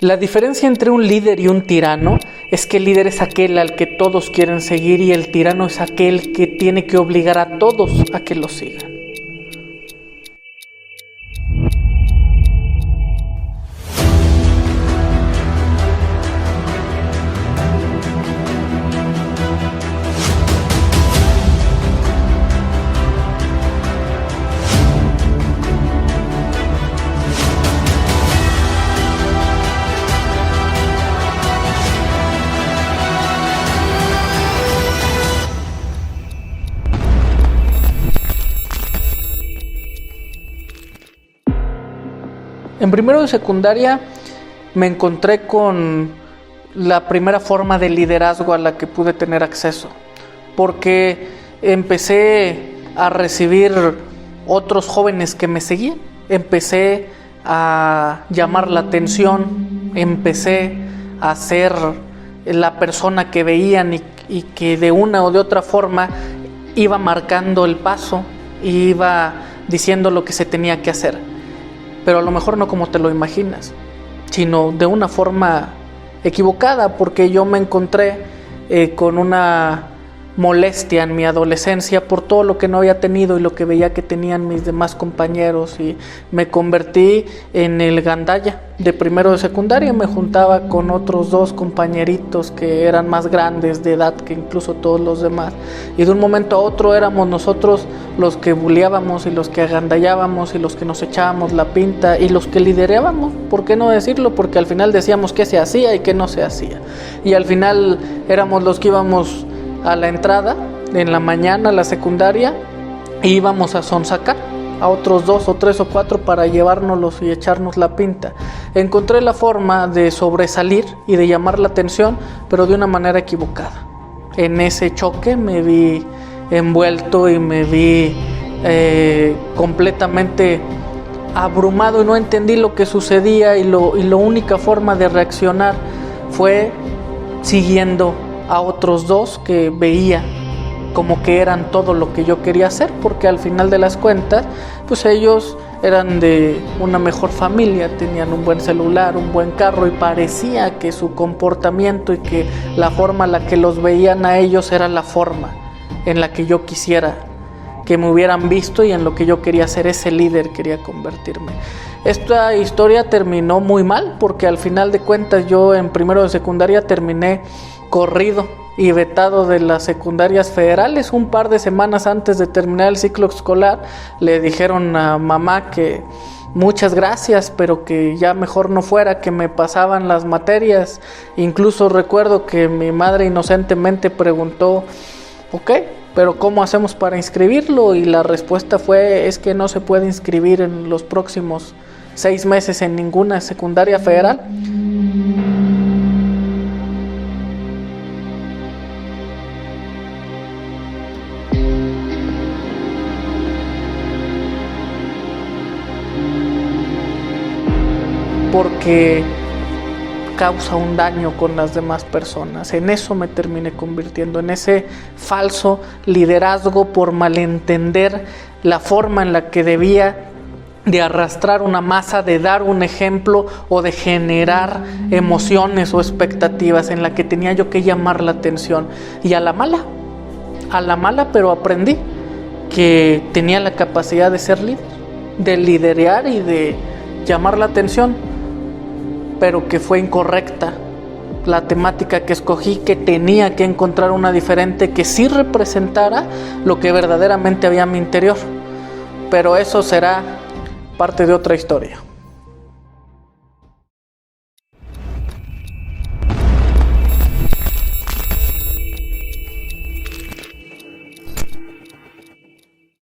La diferencia entre un líder y un tirano es que el líder es aquel al que todos quieren seguir y el tirano es aquel que tiene que obligar a todos a que lo sigan. En primero de secundaria me encontré con la primera forma de liderazgo a la que pude tener acceso, porque empecé a recibir otros jóvenes que me seguían, empecé a llamar la atención, empecé a ser la persona que veían y que de una o de otra forma iba marcando el paso, iba diciendo lo que se tenía que hacer. Pero a lo mejor no como te lo imaginas, sino de una forma equivocada, porque yo me encontré con una molestia en mi adolescencia por todo lo que no había tenido y lo que veía que tenían mis demás compañeros, y me convertí en el gandalla de primero de secundaria. Me juntaba con otros dos compañeritos que eran más grandes de edad que incluso todos los demás, y de un momento a otro éramos nosotros los que buleábamos y los que agandallábamos y los que nos echábamos la pinta y los que liderábamos. ¿Por qué no decirlo? Porque al final decíamos qué se hacía y qué no se hacía, y al final éramos los que íbamos a la entrada en la mañana a la secundaria e íbamos a sonsacar a otros 2 o 3 o 4 para llevárnoslos y echarnos la pinta. Encontré la forma de sobresalir y de llamar la atención, pero de una manera equivocada. En ese choque me vi envuelto y me vi completamente abrumado y no entendí lo que sucedía, y la única forma de reaccionar fue siguiendo a otros dos que veía como que eran todo lo que yo quería hacer, porque al final de las cuentas pues ellos eran de una mejor familia, tenían un buen celular, un buen carro, y parecía que su comportamiento y que la forma en la que los veían a ellos era la forma en la que yo quisiera que me hubieran visto y en lo que yo quería ser. Ese líder quería convertirme. Esta historia terminó muy mal, porque al final de cuentas yo en primero de secundaria terminé corrido y vetado de las secundarias federales. Un par de semanas antes de terminar el ciclo escolar le dijeron a mamá que muchas gracias, pero que ya mejor no fuera, que me pasaban las materias. Incluso recuerdo que mi madre inocentemente preguntó: ok, pero ¿cómo hacemos para inscribirlo? Y la respuesta fue: es que no se puede inscribir en los próximos 6 meses en ninguna secundaria federal. Porque causa un daño con las demás personas. En eso me terminé convirtiendo, en ese falso liderazgo por malentender la forma en la que debía de arrastrar una masa, de dar un ejemplo o de generar emociones o expectativas, en la que tenía yo que llamar la atención. Y a la mala, pero aprendí que tenía la capacidad de ser líder, de liderear y de llamar la atención, pero que fue incorrecta la temática que escogí, que tenía que encontrar una diferente que sí representara lo que verdaderamente había en mi interior. Pero eso será parte de otra historia.